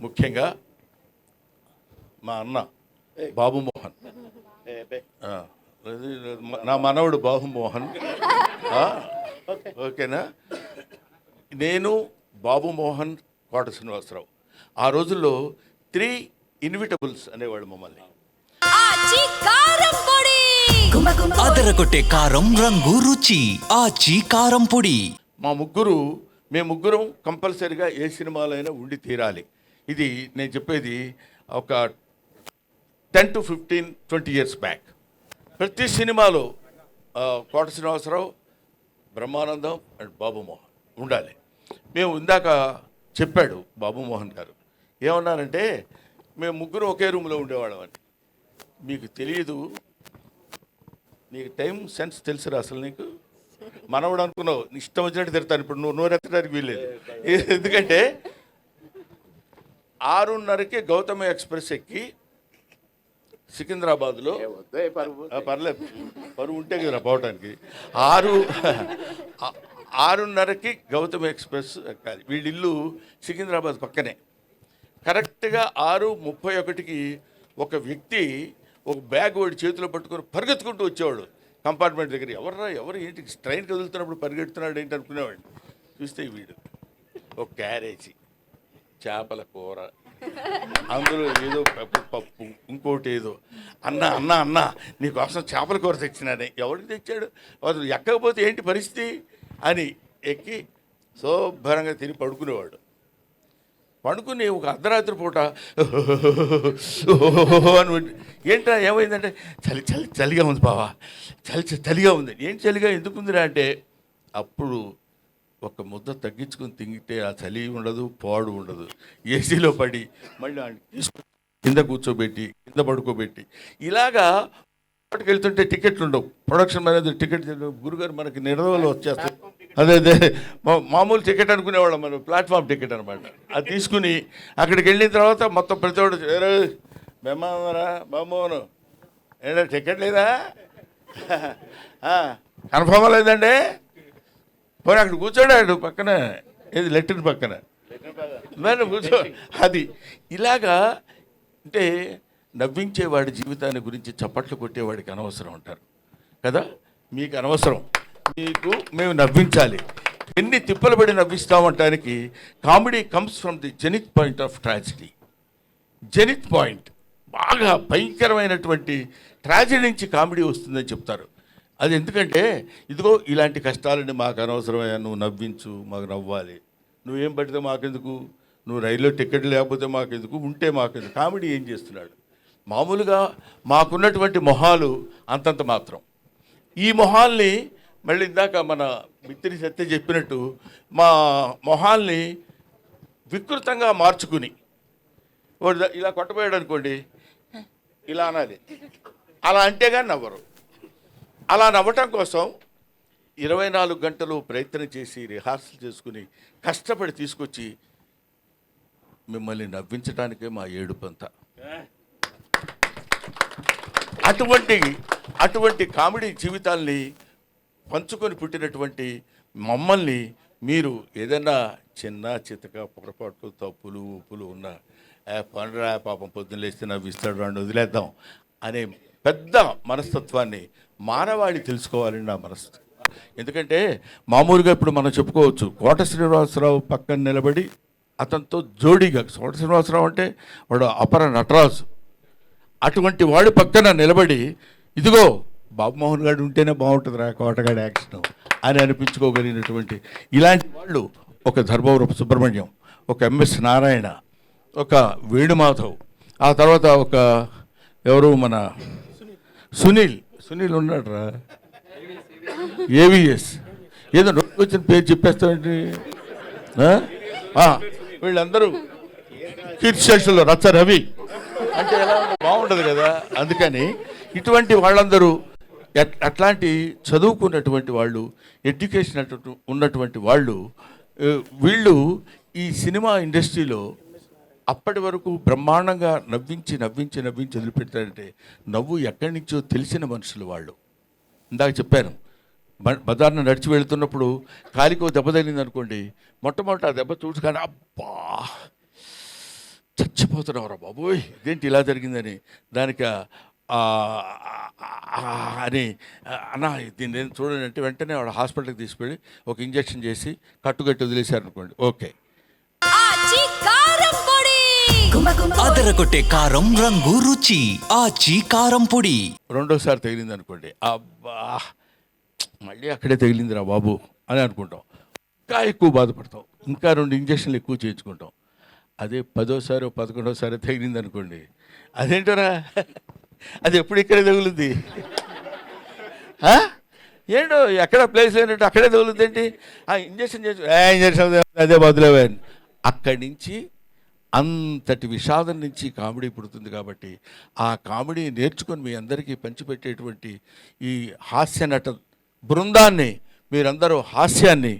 ముఖ్యంగా మా అన్న బాబు మోహన్, నా మనవడు బాబు మోహన్, ఓకేనా. నేను బాబు మోహన్, కోట శ్రీనివాసరావు ఆ రోజుల్లో 3 ఇన్విటబుల్స్ అనేవాళ్ళు మమ్మల్ని. అదరగొట్టే కారం రంగు రుచి ఆచి కారం పొడి. మేము ముగ్గురం కంపల్సరీగా ఏ సినిమాలో అయినా ఉండి తీరాలి. ఇది నేను చెప్పేది ఒక 10 to 15, 20 years బ్యాక్. ప్రతి సినిమాలో కోట శ్రీనివాసరావు, బ్రహ్మానందం అండ్ బాబు మోహన్ ఉండాలి. మేము ఇందాక చెప్పాడు బాబు మోహన్ గారు ఏమన్నారంటే, మేము ముగ్గురు ఒకే రూమ్లో ఉండేవాళ్ళం అని. మీకు తెలియదు, నీకు టైం సెన్స్ తెలుసురా అసలు. నీకు మనవడు అనుకున్నావు, ఇష్టం వచ్చినట్టు తిడతాను. ఇప్పుడు నువ్వు నోరెత్తడానికి వీల్లేదు. ఎందుకంటే 6:30కి గౌతమి ఎక్స్ప్రెస్ ఎక్కి సికింద్రాబాద్లో, పర్లేదు పరువు ఉంటే కదా పోవటానికి, 6:30కి గౌతమి ఎక్స్ప్రెస్ ఎక్కాలి. వీళ్ళిల్లు సికింద్రాబాద్ పక్కనే. కరెక్ట్గా 6:31కి ఒక వ్యక్తి ఒక బ్యాగ్ వాడి చేతిలో పట్టుకొని పరిగెత్తుకుంటూ వచ్చేవాడు కంపార్ట్మెంట్ దగ్గర. ఎవరు ఏంటి ట్రైన్ కదులుతున్నప్పుడు పరిగెడుతున్నాడు ఏంటి అనుకునేవాడు. చూస్తే వీడు ఒక క్యారేజీ, చేపల కూర, అందులో ఏదో పప్పు, ఇంకోటి ఏదో. అన్న నీకోసం చేపల కూర తెచ్చినానే. ఎవరికి తెచ్చాడు? అసలు ఎక్కకపోతే ఏంటి పరిస్థితి అని ఎక్కి శుభ్రంగా తిని పడుకునేవాడు. పడుకుని ఒక అర్ధరాత్రి పూట అని, ఏంట్రా ఏమైందంటే, చలిగా ఉంది బావా, చలిగా ఉంది. ఏంటి చలిగా ఎందుకుందిరా అంటే, అప్పుడు ఒక ముద్ద తగ్గించుకొని తింగితే ఆ చలి ఉండదు, పాడు ఉండదు. ఏసీలో పడి మళ్ళీ కింద కూర్చోబెట్టి, కింద పడుకోబెట్టి, ఇలాగా పాటకు వెళ్తుంటే టికెట్లు ఉండవు. ప్రొడక్షన్ మేనేజర్ టికెట్ గురుగారు మనకి నిర్వహణలో వచ్చేస్తాయి. అదే మామూలు టికెట్ అనుకునేవాళ్ళం మనం, ప్లాట్ఫామ్ టికెట్ అనమాట. అది తీసుకుని అక్కడికి వెళ్ళిన తర్వాత మొత్తం ప్రతివాడు బెమ్మరా బామ్మోను ఏంటంటే టికెట్ లేదా, కన్ఫర్మ్ లేదండి, పోనీ అక్కడ కూర్చోడాడు పక్కన, ఏది లెట్రిన్ పక్కన మరి కూర్చో. అది ఇలాగా అంటే నవ్వించేవాడి జీవితాన్ని గురించి చప్పట్లు కొట్టేవాడికి అనవసరం అంటారు కదా. మీకు అనవసరం, మీకు మేము నవ్వించాలి. ఎన్ని తిప్పలు పడి నవ్విస్తామంటానికి comedy comes from the zenith point of tragedy. Zenith point, బాగా భయంకరమైనటువంటి ట్రాజడీ నుంచి కామెడీ వస్తుందని చెప్తారు. అది ఎందుకంటే, ఇదిగో ఇలాంటి కష్టాలని మాకు అనవసరమయ్యా, నువ్వు నవ్వించు, మాకు నవ్వాలి. నువ్వేం పడితే మాకెందుకు, నువ్వు రైల్లో టికెట్ లేకపోతే మాకెందుకు, ఉంటే మాకెందుకు. కామెడీ ఏం చేస్తున్నాడు? మామూలుగా మాకున్నటువంటి మొహాలు అంతంత మాత్రం. ఈ మొహాల్ని మళ్ళీ ఇందాక మన మిత్రి సత్య చెప్పినట్టు మా మొహాల్ని వికృతంగా మార్చుకుని, వాడు ఇలా కొట్టబోయాడు అనుకోండి, ఇలా అనాలి, అలా అంటే కానీ నవ్వరు. అలా నవ్వటం కోసం 24 గంటలు ప్రయత్నం చేసి రిహార్సల్ చేసుకుని కష్టపడి తీసుకొచ్చి మిమ్మల్ని నవ్వించడానికే మా ఏడుపంతా. అటువంటి కామెడీ జీవితాల్ని పంచుకొని పుట్టినటువంటి మమ్మల్ని మీరు ఏదైనా చిన్న చితక పొరపాట్లు, తప్పులు, ఉప్పులు ఉన్నా పనురా పాపం పొద్దున్న లేస్తే నవ్విస్తాడు రాండి వదిలేద్దాం అనే పెద్ద మనస్తత్వాన్ని మానవాళి తెలుసుకోవాలని నా మనస్తత్వం. ఎందుకంటే మామూలుగా ఇప్పుడు మనం చెప్పుకోవచ్చు, కోట శ్రీనివాసరావు పక్కన నిలబడి అతనితో జోడీగా, కోట శ్రీనివాసరావు అంటే వాడు అపర నటరాజు, అటువంటి వాడి పక్కన నిలబడి ఇదిగో బాబుమోహన్ గారు ఉంటేనే బాగుంటుందిరా కోటగాడి యాక్షన్ అని అనిపించుకోగలిగినటువంటి ఇలాంటి వాళ్ళు ఒక ధర్మవరపు సుబ్రహ్మణ్యం, ఒక ఎంఎస్ నారాయణ, ఒక వేణుమాధవ్, ఆ తర్వాత ఒక ఎవరు మన సునీల్ ఉన్నాడు రా, ఏవిఎస్, ఏదో వచ్చిన పేరు చెప్పేస్తామండి. వీళ్ళందరూ కీర్తిశేషులు, రచ్చ రవి అంటే ఎలా బాగుంటుంది కదా. అందుకని ఇటువంటి వాళ్ళందరూ అట్లాంటి చదువుకున్నటువంటి వాళ్ళు, ఎడ్యుకేషన్ ఉన్నటువంటి వాళ్ళు, వీళ్ళు ఈ సినిమా ఇండస్ట్రీలో అప్పటి వరకు బ్రహ్మాండంగా నవ్వించి వదిలిపెడతారంటే నవ్వు ఎక్కడి నుంచో తెలిసిన మనుషులు వాళ్ళు. ఇందాక చెప్పాను, బజార్ను నడిచి వెళుతున్నప్పుడు కాలికో దెబ్బ తగిలింది అనుకోండి, మొట్టమొదటి ఆ దెబ్బ చూసి కానీ అబ్బా చచ్చిపోతున్నావురా బాబోయ్ ఇదేంటి ఇలా జరిగిందని దానికి అని అన్న దీన్ని నేను చూడండి అంటే వెంటనే వాడు హాస్పిటల్కి తీసుకెళ్ళి ఒక ఇంజెక్షన్ చేసి కట్టుకట్టి వదిలేశారు అనుకోండి. ఓకే, అదరగొట్టే కారం రంగు రుచి ఆచి కారం పొడి. రెండోసారి తగిలింది అనుకోండి, అబ్బా మళ్ళీ అక్కడే తగిలిందిరా బాబు అని అనుకుంటాం. ఇంకా ఎక్కువ బాధపడతాం, ఇంకా 2 ఇంజక్షన్లు ఎక్కువ చేయించుకుంటాం. అదే 10వ సారి 11వ సారి తగిలింది అనుకోండి, అదేంటోరా అది ఎప్పుడు ఇక్కడే తగులుద్ది, ఏంటో ఎక్కడ ప్లేస్ లేనట్టు అక్కడే తగులుద్ది ఏంటి, ఇంజక్షన్ చేసి ఇంజక్షన్ అదే బదులేవే. అక్కడి నుంచి అంతటి విషాదం నుంచి కామెడీ పుడుతుంది. కాబట్టి ఆ కామెడీ నేర్చుకొని మీ అందరికీ పంచిపెట్టేటువంటి ఈ హాస్య నట బృందాన్ని, మీరందరూ హాస్యాన్ని